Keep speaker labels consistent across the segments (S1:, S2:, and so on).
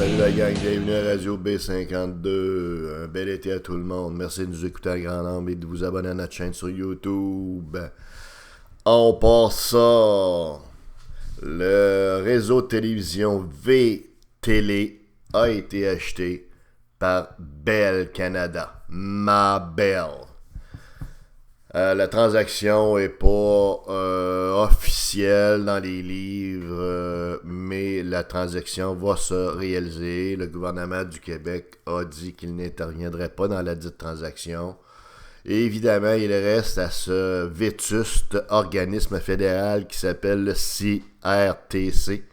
S1: Salut la gang, bienvenue à Radio B52. Un bel été à tout le monde. Merci de nous écouter à grand nombre et de vous abonner à notre chaîne sur YouTube. On passe ça. Le réseau de télévision V-Télé a été acheté par Bell Canada. Ma Bell. La transaction n'est pas officielle dans les livres, mais la transaction va se réaliser. Le gouvernement du Québec a dit qu'il n'interviendrait pas dans la dite transaction. Et évidemment, il reste à ce vétuste organisme fédéral qui s'appelle le CRTC,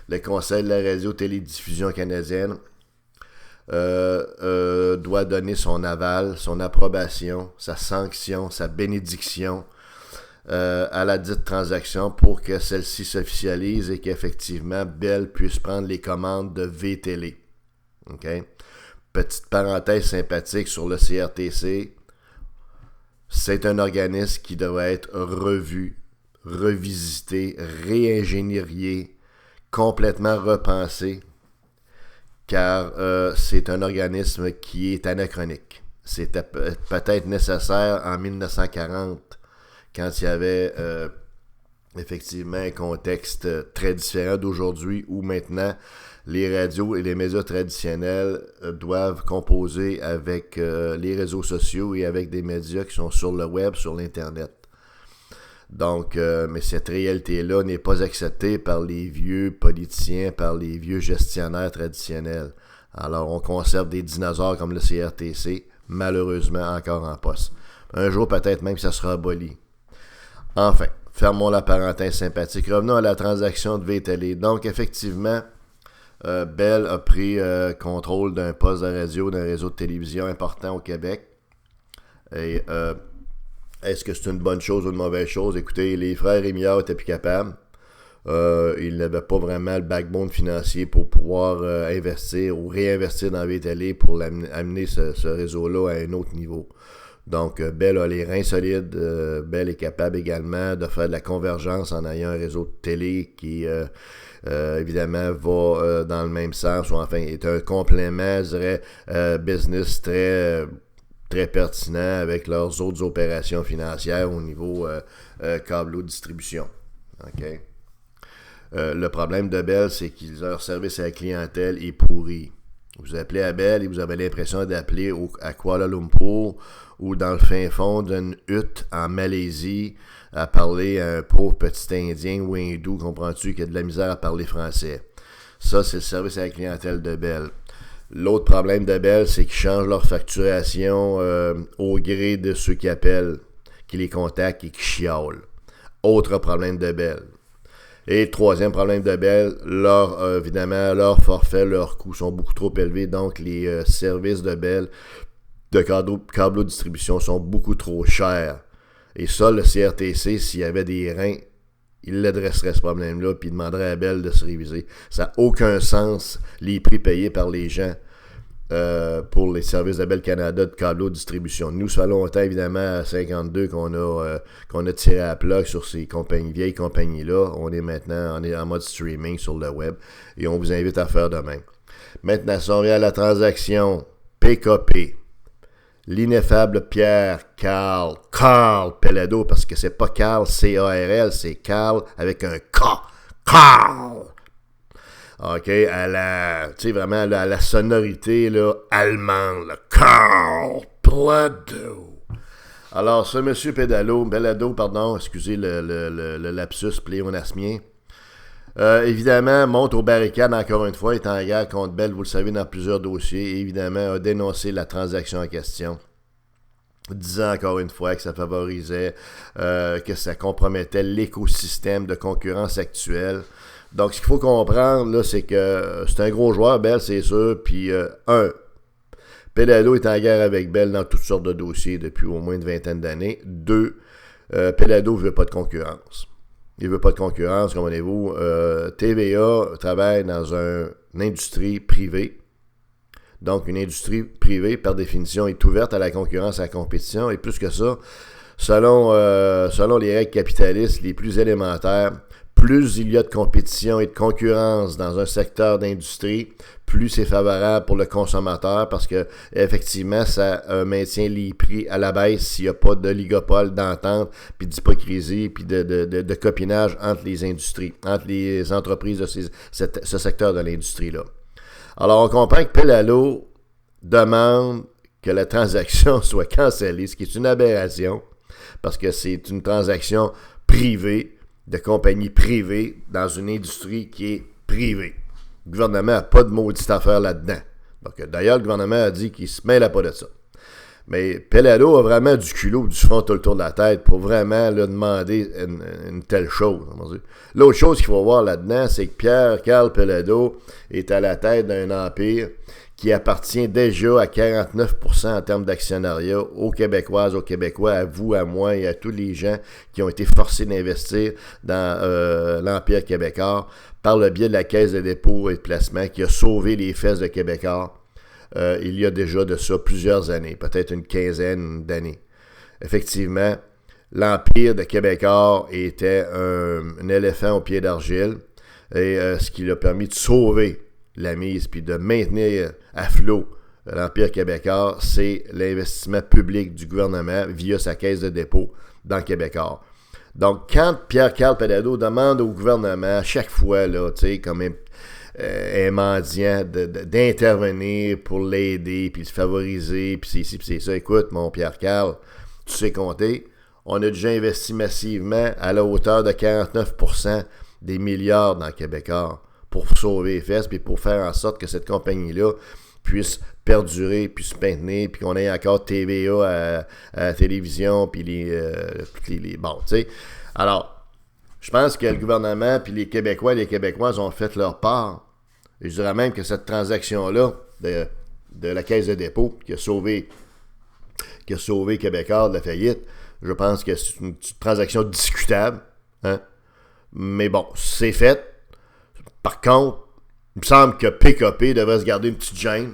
S1: le Conseil de la radio-télédiffusion canadienne. Doit donner son aval, son approbation, sa sanction, sa bénédiction à la dite transaction pour que celle-ci s'officialise et qu'effectivement Bell puisse prendre les commandes de V-Télé. Okay? Petite parenthèse sympathique sur le CRTC, c'est un organisme qui devrait être revu, revisité, réingénierié, complètement repensé, car c'est un organisme qui est anachronique. C'était peut-être nécessaire en 1940, quand il y avait effectivement un contexte très différent d'aujourd'hui, où maintenant les radios et les médias traditionnels doivent composer avec les réseaux sociaux et avec des médias qui sont sur le web, sur l'Internet. Donc, mais cette réalité-là n'est pas acceptée par les vieux politiciens, par les vieux gestionnaires traditionnels. Alors, on conserve des dinosaures comme le CRTC, malheureusement encore en poste. Un jour, peut-être même que ça sera aboli. Enfin, fermons la parenthèse sympathique. Revenons à la transaction de V-Télé. Donc, effectivement, Bell a pris contrôle d'un poste de radio, d'un réseau de télévision important au Québec. Et est-ce que c'est une bonne chose ou une mauvaise chose? Écoutez, les frères Rémillard étaient plus capables. Ils n'avaient pas vraiment le backbone financier pour pouvoir investir ou réinvestir dans V-Télé pour amener ce réseau-là à un autre niveau. Donc, Bell a les reins solides. Bell est capable également de faire de la convergence en ayant un réseau de télé qui, évidemment, va dans le même sens, ou enfin, est un complément, je dirais, business très pertinent avec leurs autres opérations financières au niveau câble distribution. Okay? Le problème de Bell, c'est que leur service à la clientèle est pourri. Vous appelez à Bell et vous avez l'impression d'appeler à Kuala Lumpur ou dans le fin fond d'une hutte en Malaisie à parler à un pauvre petit Indien ou hindou, comprends-tu, qui a de la misère à parler français. Ça, c'est le service à la clientèle de Bell. L'autre problème de Bell, c'est qu'ils changent leur facturation au gré de ceux qui appellent, qui les contactent et qui chiolent. Autre problème de Bell. Et troisième problème de Bell, évidemment, leurs forfaits, leurs coûts sont beaucoup trop élevés, donc les services de Bell de câble distribution sont beaucoup trop chers. Et ça, le CRTC, s'il y avait des reins, il l'adresserait ce problème-là, puis il demanderait à Bell de se réviser. Ça n'a aucun sens, les prix payés par les gens pour les services de Bell Canada de câble distribution. Nous, ça fait longtemps, évidemment, à 52, qu'on a tiré à la plug sur ces vieilles compagnies-là. On est en mode streaming sur le web, et on vous invite à faire de même. Maintenant, si on revient à la transaction PKP, l'ineffable Carl Pelado, parce que c'est pas Carl, C-A-R-L, c'est Carl avec un K. Carl! OK, tu sais, vraiment, à la sonorité, là, allemande, là, Carl Pelado. Alors, ce monsieur Pelado, excusez le lapsus pléonasmien, évidemment, monte aux barricades encore une fois, est en guerre contre Bell, vous le savez, dans plusieurs dossiers, et évidemment, a dénoncé la transaction en question, disant encore une fois que ça favorisait, que ça compromettait l'écosystème de concurrence actuel. Donc, ce qu'il faut comprendre, là, c'est que c'est un gros joueur, Bell, c'est sûr, puis Pelado est en guerre avec Bell dans toutes sortes de dossiers depuis au moins une vingtaine d'années. 2, Pelado ne veut pas de concurrence. Il ne veut pas de concurrence, comprenez-vous. TVA travaille dans une industrie privée. Donc, une industrie privée, par définition, est ouverte à la concurrence, à la compétition. Et plus que ça, selon les règles capitalistes les plus élémentaires, plus il y a de compétition et de concurrence dans un secteur d'industrie, plus c'est favorable pour le consommateur parce que effectivement ça maintient les prix à la baisse s'il n'y a pas d'oligopole, d'entente, puis d'hypocrisie, puis de copinage entre les industries, entre les entreprises de ce secteur de l'industrie-là. Alors on comprend que Pelalo demande que la transaction soit cancellée, ce qui est une aberration, parce que c'est une transaction privée, de compagnie privée, dans une industrie qui est privée. Le gouvernement n'a pas de maudite affaire là-dedans. Donc, d'ailleurs, le gouvernement a dit qu'il ne se mêle pas de ça. Mais Pelalo a vraiment du culot, du front tout le tour de la tête pour vraiment là, demander une telle chose. L'autre chose qu'il faut voir là-dedans, c'est que Pierre-Carl Pelado est à la tête d'un empire qui appartient déjà à 49% en termes d'actionnariat aux Québécoises, aux Québécois, à vous, à moi et à tous les gens qui ont été forcés d'investir dans l'Empire québécois par le biais de la Caisse de dépôt et de placement qui a sauvé les fesses de Québécois il y a déjà de ça plusieurs années, peut-être une quinzaine d'années. Effectivement, l'Empire de Québécois était un éléphant au pied d'argile et ce qui l'a permis de sauver la mise puis de maintenir à flot l'Empire québécois, c'est l'investissement public du gouvernement via sa caisse de dépôt dans Québécois. Donc, quand Pierre-Carl Pelado demande au gouvernement à chaque fois, là, tu sais, comme un mendiant d'intervenir pour l'aider, puis le favoriser, puis c'est ci, puis c'est ça, écoute, mon Pierre-Carl, tu sais compter, on a déjà investi massivement à la hauteur de 49% des milliards dans Québécois pour sauver les fesses, puis pour faire en sorte que cette compagnie-là puisse perdurer, puisse maintenir, puis qu'on ait encore TVA à la télévision, puis les bon, tu sais. Alors, je pense que le gouvernement, puis les Québécois et les Québécoises ont fait leur part. Et je dirais même que cette transaction-là de la Caisse de dépôt qui a sauvé Québécois de la faillite, je pense que c'est une transaction discutable, hein. Mais bon, c'est fait. Par contre, il me semble que PKP devrait se garder une petite gêne,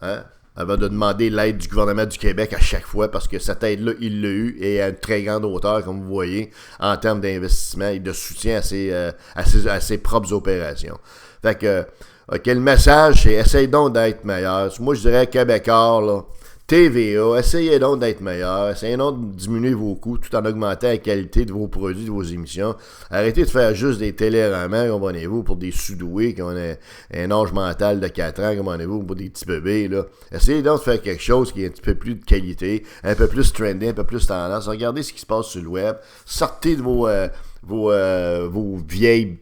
S1: hein, avant de demander l'aide du gouvernement du Québec à chaque fois, parce que cette aide-là, il l'a eu, et à une très grande hauteur, comme vous voyez, en termes d'investissement et de soutien à ses propres opérations. Fait que, OK, le message, c'est essaye donc d'être meilleur. Moi, je dirais Québécois, là, TVA, essayez donc d'être meilleur, essayez donc de diminuer vos coûts tout en augmentant la qualité de vos produits, de vos émissions. Arrêtez de faire juste des téléromans, comprenez-vous, pour des sous-doués qui ont un âge mental de 4 ans, comprenez-vous, pour des petits bébés, là. Essayez donc de faire quelque chose qui est un petit peu plus de qualité, un peu plus trendy, un peu plus tendance. Regardez ce qui se passe sur le web. Sortez de vos vieilles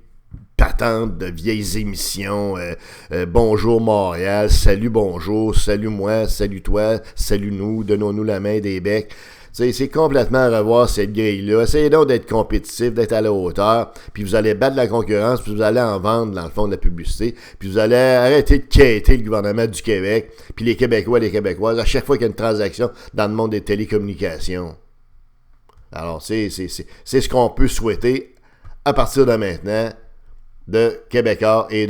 S1: patente de vieilles émissions, bonjour Montréal, salut bonjour, salut moi, salut toi, salut nous, donnons-nous la main des becs. C'est complètement à revoir cette grille-là. Essayez donc d'être compétitif, d'être à la hauteur, puis vous allez battre la concurrence, puis vous allez en vendre dans le fond de la publicité, puis vous allez arrêter de quêter le gouvernement du Québec, puis les Québécois et les Québécoises, à chaque fois qu'il y a une transaction dans le monde des télécommunications. Alors, c'est ce qu'on peut souhaiter à partir de maintenant de Québécois et